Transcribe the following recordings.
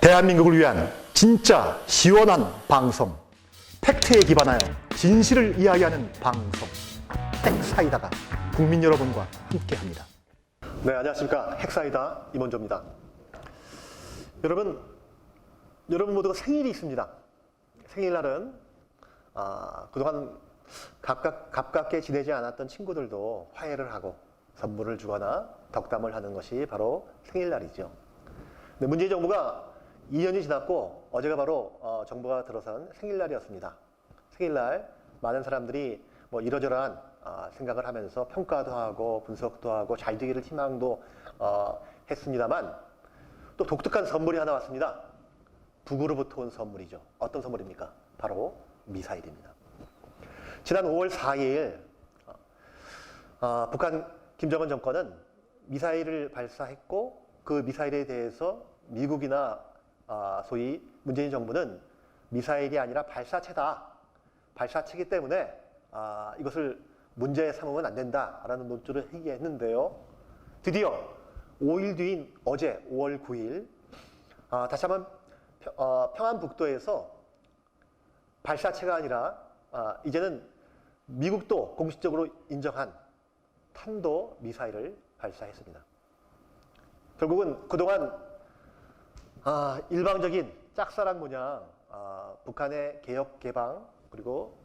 대한민국을 위한 진짜 시원한 방송, 팩트에 기반하여 진실을 이야기하는 방송, 핵사이다가 국민 여러분과 함께합니다. 네, 안녕하십니까. 핵사이다 임원조입니다. 여러분 모두가 생일이 있습니다. 생일날은 그동안 가깝게 지내지 않았던 친구들도 화해를 하고 선물을 주거나 덕담을 하는 것이 바로 생일날이죠. 근데 문재인 정부가 2년이 지났고 어제가 바로 정부가 들어선 생일날이었습니다. 생일날 많은 사람들이 뭐 이러저러한 생각을 하면서 평가도 하고 분석도 하고 잘 되기를 희망도 했습니다만 또 독특한 선물이 하나 왔습니다. 북으로부터 온 선물이죠. 어떤 선물입니까? 바로 미사일입니다. 지난 5월 4일 북한 김정은 정권은 미사일을 발사했고 그 미사일에 대해서 미국이나 소위 문재인 정부는 미사일이 아니라 발사체다. 발사체이기 때문에 이것을 문제 삼으면 안 된다라는 논조를 회기했는데요. 드디어 5일 뒤인 어제 5월 9일 다시 한번 평안북도에서 발사체가 아니라 이제는 미국도 공식적으로 인정한 탄도 미사일을 발사했습니다. 결국은 그동안 일방적인 짝사랑 모양 북한의 개혁 개방 그리고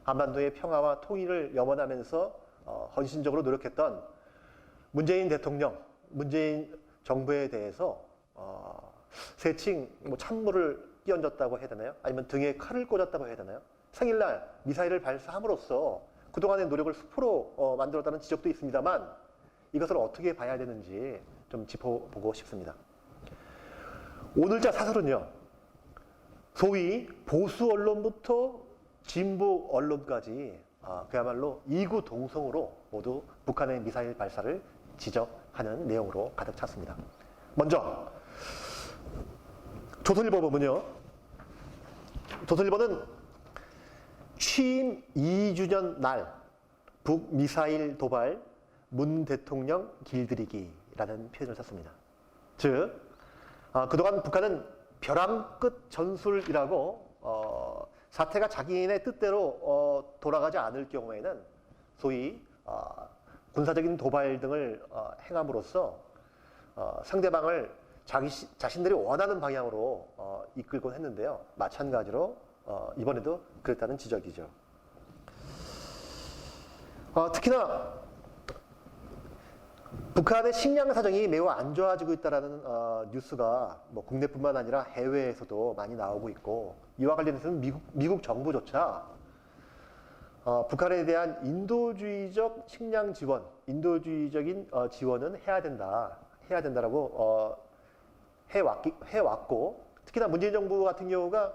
한반도의 평화와 통일을 염원하면서 헌신적으로 노력했던 문재인 대통령, 문재인 정부에 대해서 세칭 찬물을 끼얹었다고 해야 되나요? 아니면 등에 칼을 꽂았다고 해야 되나요? 생일날 미사일을 발사함으로써 그동안의 노력을 수포로 만들었다는 지적도 있습니다만 이것을 어떻게 봐야 되는지 좀 짚어보고 싶습니다. 오늘자 사설은요, 소위 보수 언론부터 진보 언론까지 그야말로 이구동성으로 모두 북한의 미사일 발사를 지적하는 내용으로 가득 찼습니다. 먼저 조선일보 보면요, 조선일보는 취임 2주년 날 북미사일 도발 문 대통령 길들이기라는 표현을 썼습니다. 즉 그동안 북한은 벼랑 끝 전술이라고 사태가 자기네 뜻대로 돌아가지 않을 경우에는 소위 군사적인 도발 등을 행함으로써 상대방을 자신들이 원하는 방향으로 이끌곤 했는데요. 마찬가지로 이번에도 그랬다는 지적이죠. 특히나 북한의 식량 사정이 매우 안 좋아지고 있다는 뉴스가 뭐 국내뿐만 아니라 해외에서도 많이 나오고 있고 이와 관련해서는 미국 정부조차 북한에 대한 인도주의적 식량 지원, 인도주의적인 지원은 해야 된다라고 해왔고 특히나 문재인 정부 같은 경우가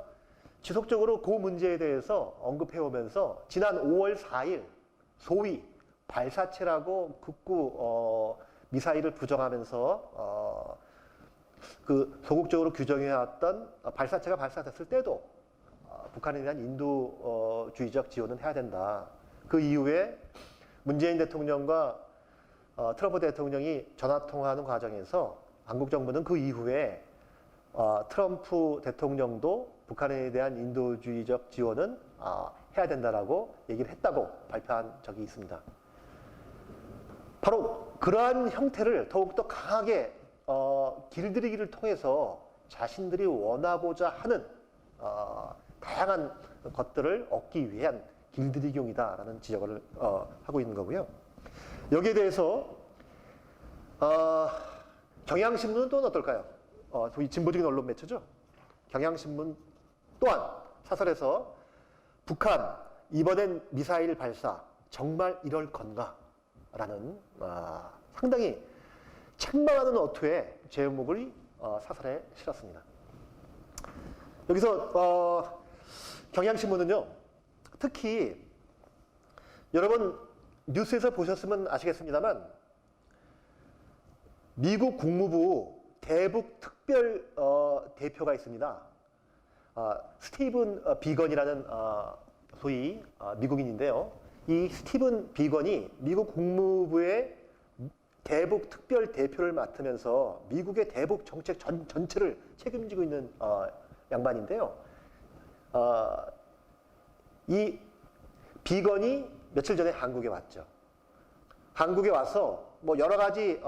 지속적으로 그 문제에 대해서 언급해오면서 지난 5월 4일 소위 발사체라고 극구 미사일을 부정하면서 그 소극적으로 규정해왔던 발사체가 발사됐을 때도 북한에 대한 인도주의적 지원은 해야 된다. 그 이후에 문재인 대통령과 트럼프 대통령이 전화통화하는 과정에서 한국 정부는 그 이후에 트럼프 대통령도 북한에 대한 인도주의적 지원은 해야 된다라고 얘기를 했다고 발표한 적이 있습니다. 바로 그러한 형태를 더욱더 강하게 길들이기를 통해서 자신들이 원하고자 하는 다양한 것들을 얻기 위한 길들이기용이다라는 지적을 하고 있는 거고요. 여기에 대해서 경향신문은 또는 어떨까요? 소위 진보적인 언론 매체죠. 경향신문 또한 사설에서 북한 이번엔 미사일 발사 정말 이럴 건가? 라는 상당히 책망하는 어투의 제목을 사설에 실었습니다. 여기서 경향신문은요, 특히 여러분 뉴스에서 보셨으면 아시겠습니다만 미국 국무부 대북 특별 대표가 있습니다. 스티븐 비건이라는 소위 미국인인데요. 이 스티븐 비건이 미국 국무부의 대북 특별 대표를 맡으면서 미국의 대북 정책 전체를 책임지고 있는 양반인데요. 이 비건이 며칠 전에 한국에 왔죠. 한국에 와서 뭐 여러 가지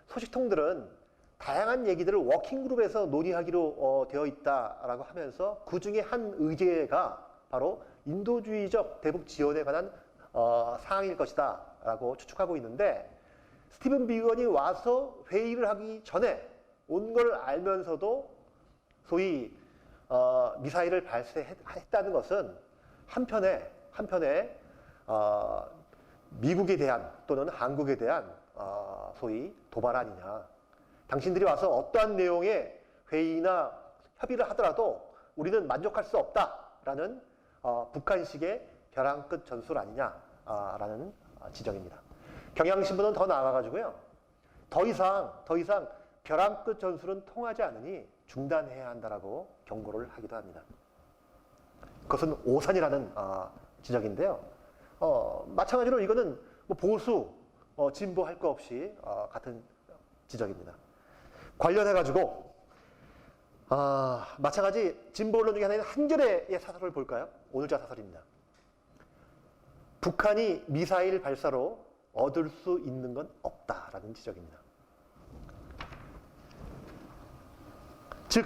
소식통들은 다양한 얘기들을 워킹그룹에서 논의하기로 되어 있다라고 하면서 그 중에 한 의제가 바로 인도주의적 대북 지원에 관한 사항일 것이다 라고 추측하고 있는데, 스티븐 비건이 와서 회의를 하기 전에 온 걸 알면서도 소위 미사일을 발사했다는 것은 한편에 미국에 대한 또는 한국에 대한 소위 도발 아니냐. 당신들이 와서 어떠한 내용의 회의나 협의를 하더라도 우리는 만족할 수 없다라는 북한식의 벼랑 끝 전술 아니냐라는 지적입니다. 경향신문은 더 나아가가지고요. 더 이상 벼랑 끝 전술은 통하지 않으니 중단해야 한다라고 경고를 하기도 합니다. 그것은 오산이라는 지적인데요. 마찬가지로 이거는 뭐 보수, 진보 할 거 없이 같은 지적입니다. 관련해가지고 마찬가지 진보 언론 중에 하나인 한겨레의 사설을 볼까요? 오늘자 사설입니다. 북한이 미사일 발사로 얻을 수 있는 건 없다라는 지적입니다. 즉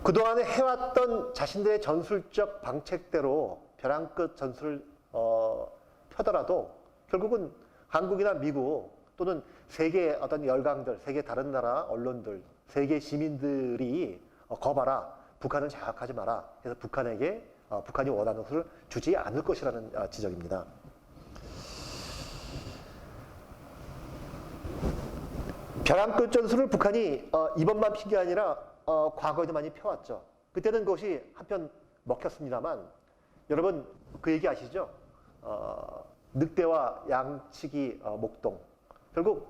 그동안에 해왔던 자신들의 전술적 방책대로 벼랑 끝 전술을 펴더라도 결국은 한국이나 미국 또는 세계 어떤 열강들, 세계 다른 나라 언론들, 세계 시민들이 거봐라, 북한을 자극하지 마라 해서 북한에게 북한이 원하는 것을 주지 않을 것이라는 지적입니다. 벼랑 끝 전술을 북한이 이번만 핀 게 아니라 과거에도 많이 펴왔죠. 그때는 그것이 한편 먹혔습니다만, 여러분 그 얘기 아시죠? 늑대와 양치기 목동. 결국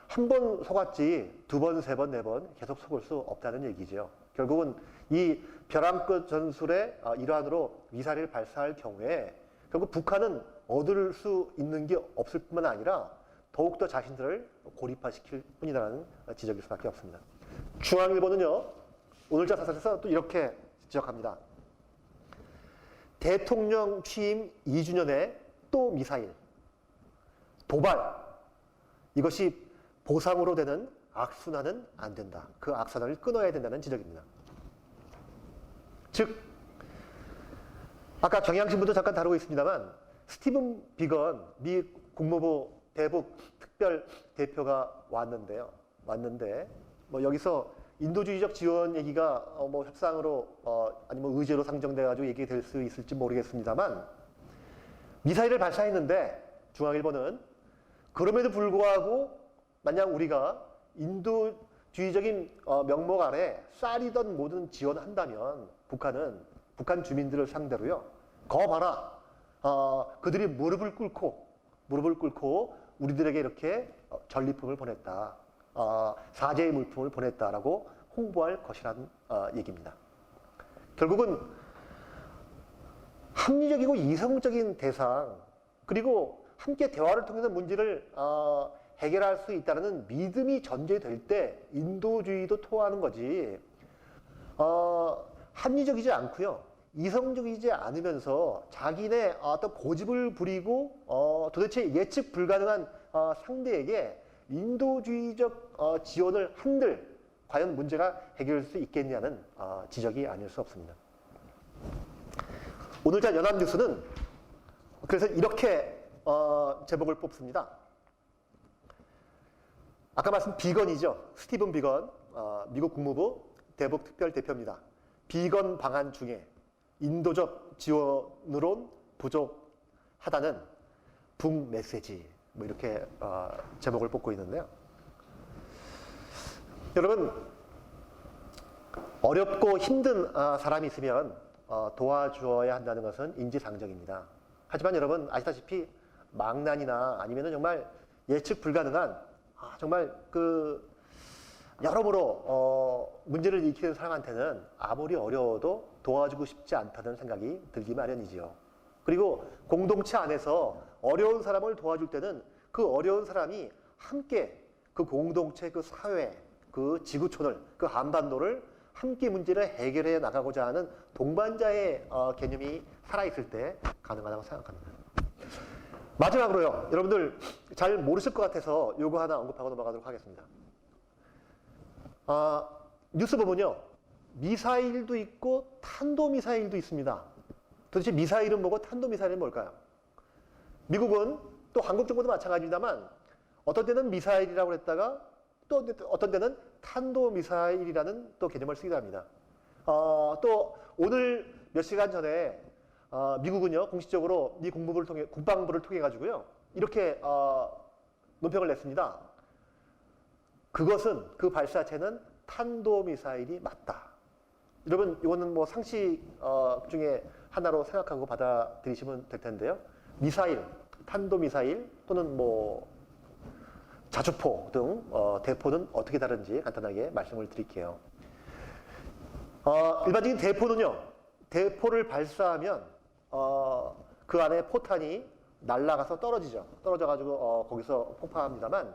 한 번 속았지 두 번, 세 번, 네 번 계속 속을 수 없다는 얘기죠. 결국은 이 벼랑 끝 전술의 일환으로 미사일을 발사할 경우에 결국 북한은 얻을 수 있는 게 없을 뿐만 아니라 더욱더 자신들을 고립화시킬 뿐이라는 지적일 수밖에 없습니다. 중앙일보는요, 오늘자 사설에서 또 이렇게 지적합니다. 대통령 취임 2주년에 또 미사일, 도발, 이것이 보상으로 되는 악순환은 안 된다. 그 악순환을 끊어야 된다는 지적입니다. 즉, 아까 경향신문도 잠깐 다루고 있습니다만, 스티븐 비건 미 국무부 대북 특별 대표가 왔는데 뭐 여기서 인도주의적 지원 얘기가 뭐 협상으로 아니면 의제로 상정돼가지고 얘기될 수 있을지 모르겠습니다만, 미사일을 발사했는데 중앙일보는 그럼에도 불구하고 만약 우리가 인도주의적인 명목 아래 쌀이든 뭐든 지원한다면 북한 주민들을 상대로요, 거 봐라, 그들이 무릎을 꿇고 우리들에게 이렇게 전리품을 보냈다, 사죄의 물품을 보냈다라고 홍보할 것이라는 얘기입니다. 결국은 합리적이고 이성적인 대상, 그리고 함께 대화를 통해서 문제를 해결할 수 있다는 믿음이 전제될 때 인도주의도 토하는 거지, 합리적이지 않고요, 이성적이지 않으면서 자기네 어떤 고집을 부리고 도대체 예측 불가능한 상대에게 인도주의적 지원을 한들 과연 문제가 해결될 수 있겠냐는 지적이 아닐 수 없습니다. 오늘자 연합뉴스는 그래서 이렇게 제목을 뽑습니다. 아까 말씀 비건이죠. 스티븐 비건, 미국 국무부 대북 특별 대표입니다. 비건 방안 중에 인도적 지원으론 부족하다는 북 메시지, 뭐 이렇게 제목을 뽑고 있는데요. 여러분, 어렵고 힘든 사람이 있으면 도와주어야 한다는 것은 인지상정입니다. 하지만 여러분 아시다시피 망난이나 아니면 정말 예측 불가능한 정말 여러모로 문제를 일으키는 사람한테는 아무리 어려워도 도와주고 싶지 않다는 생각이 들기 마련이지요. 그리고 공동체 안에서 어려운 사람을 도와줄 때는 그 어려운 사람이 함께 그 공동체, 그 사회, 그 지구촌을, 그 한반도를 함께 문제를 해결해 나가고자 하는 동반자의 개념이 살아있을 때 가능하다고 생각합니다. 마지막으로요, 여러분들 잘 모르실 것 같아서 요거 하나 언급하고 넘어가도록 하겠습니다. 뉴스 보면요, 미사일도 있고 탄도미사일도 있습니다. 도대체 미사일은 뭐고 탄도미사일은 뭘까요? 미국은 또 한국 정부도 마찬가지입니다만 어떤 때는 미사일이라고 했다가 또 어떤 때는 탄도미사일이라는 또 개념을 쓰기도 합니다. 또 오늘 몇 시간 전에 미국은요, 공식적으로 미 국방부를 통해 가지고요, 이렇게 논평을 냈습니다. 그것은, 그 발사체는 탄도미사일이 맞다. 여러분, 이거는 뭐 상식 중에 하나로 생각하고 받아들이시면 될 텐데요. 미사일, 탄도미사일 또는 뭐 자주포 등 대포는 어떻게 다른지 간단하게 말씀을 드릴게요. 일반적인 대포는요, 대포를 발사하면 그 안에 포탄이 날아가서 떨어지죠. 떨어져가지고 거기서 폭파합니다만,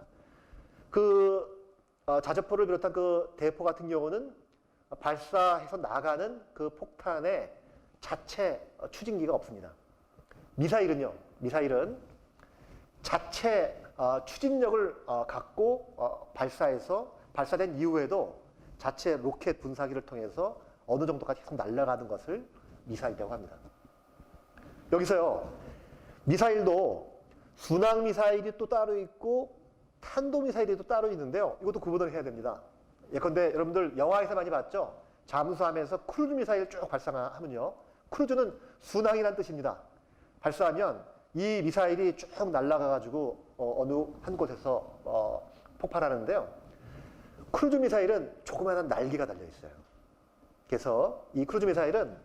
그 자주포를 비롯한 그 대포 같은 경우는 발사해서 나가는 그 폭탄의 자체 추진기가 없습니다. 미사일은 자체 추진력을 갖고 발사해서 발사된 이후에도 자체 로켓 분사기를 통해서 어느 정도까지 계속 날아가는 것을 미사일이라고 합니다. 여기서요, 미사일도 순항 미사일이 또 따로 있고 탄도 미사일이 또 따로 있는데요. 이것도 구분을 해야 됩니다. 예컨대 여러분들 영화에서 많이 봤죠? 잠수함에서 크루즈 미사일 쭉 발사하면요, 크루즈는 순항이라는 뜻입니다. 발사하면 이 미사일이 쭉 날아가가지고 어느 한 곳에서 폭발하는데요. 크루즈 미사일은 조그마한 날개가 달려 있어요. 그래서 이 크루즈 미사일은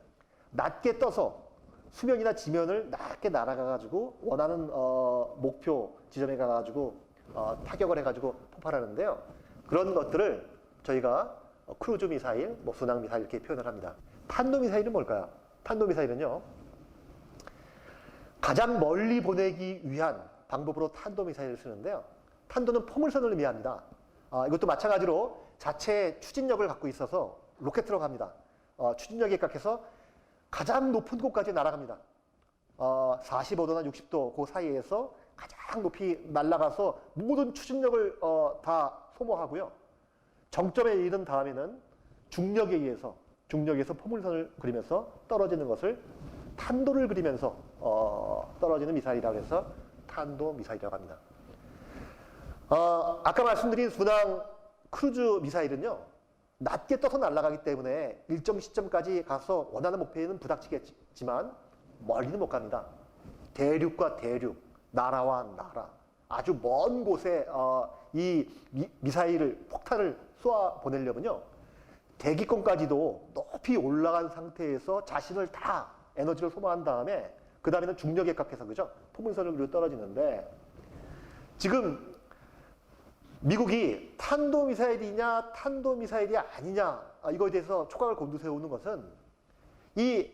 낮게 떠서 수면이나 지면을 낮게 날아가가지고 원하는 목표 지점에 가가지고 타격을 해가지고 폭발하는데요. 그런 것들을 저희가 크루즈 미사일, 뭐 순항 미사일 이렇게 표현을 합니다. 탄도 미사일은 뭘까요? 탄도 미사일은요, 가장 멀리 보내기 위한 방법으로 탄도 미사일을 쓰는데요. 탄도는 포물선을 의미합니다. 이것도 마찬가지로 자체 추진력을 갖고 있어서 로켓으로 갑니다. 추진력에 입각해서 가장 높은 곳까지 날아갑니다. 45도나 60도 그 사이에서 가장 높이 날아가서 모든 추진력을 다 소모하고요. 정점에 이른 다음에는 중력에서 포물선을 그리면서 떨어지는 것을 탄도를 그리면서 떨어지는 미사일이라고 해서 탄도 미사일이라고 합니다. 아까 말씀드린 순항 크루즈 미사일은요, 낮게 떠서 날아가기 때문에 일정 시점까지 가서 원하는 목표에는 부닥치겠지만 멀리는 못 갑니다. 대륙과 대륙, 나라와 나라, 아주 먼 곳에 이 미사일을, 폭탄을 쏘아 보내려면요, 대기권까지도 높이 올라간 상태에서 자신을 다 에너지를 소모한 다음에 그 다음에는 중력에 각해서, 그죠? 포물선을 그리고 떨어지는데, 지금 미국이 탄도미사일이냐 탄도미사일이 아니냐 이거에 대해서 촉각을 곤두세우는 것은 이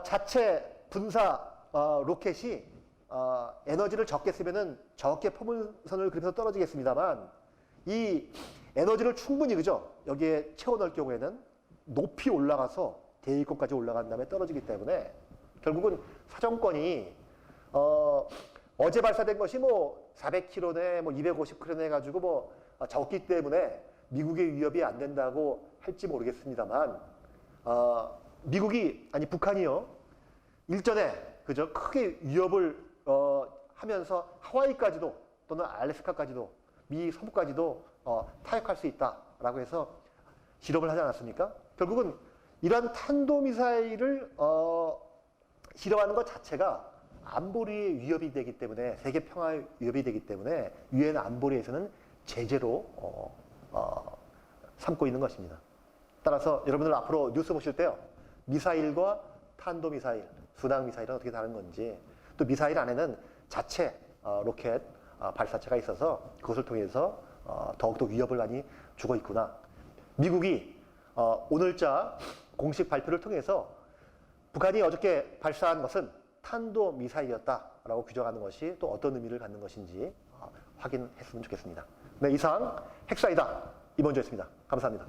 자체 분사 로켓이 에너지를 적게 쓰면은 적게 포물선을 그리면서 떨어지겠습니다만, 이 에너지를 충분히, 그죠? 여기에 채워넣을 경우에는 높이 올라가서 대기권까지 올라간 다음에 떨어지기 때문에 결국은 사정권이 어제 발사된 것이 뭐 400km네, 뭐 250km네 해가지고 뭐 적기 때문에 미국의 위협이 안 된다고 할지 모르겠습니다만, 북한이요, 일전에, 그죠? 크게 위협을 하면서 하와이까지도 또는 알래스카까지도 미 서부까지도 타격할 수 있다라고 해서 실험을 하지 않았습니까? 결국은 이러한 탄도미사일을 실험하는 것 자체가 안보리의 위협이 되기 때문에, 세계 평화의 위협이 되기 때문에 유엔 안보리에서는 제재로 삼고 있는 것입니다. 따라서 여러분들 앞으로 뉴스 보실 때요, 미사일과 탄도미사일, 순항미사일은 어떻게 다른 건지, 또 미사일 안에는 자체 로켓 발사체가 있어서 그것을 통해서 더욱더 위협을 많이 주고 있구나. 미국이 오늘자 공식 발표를 통해서 북한이 어저께 발사한 것은 탄도 미사일이었다라고 규정하는 것이 또 어떤 의미를 갖는 것인지 확인했으면 좋겠습니다. 네, 이상 핵사이다 이번주였습니다. 감사합니다.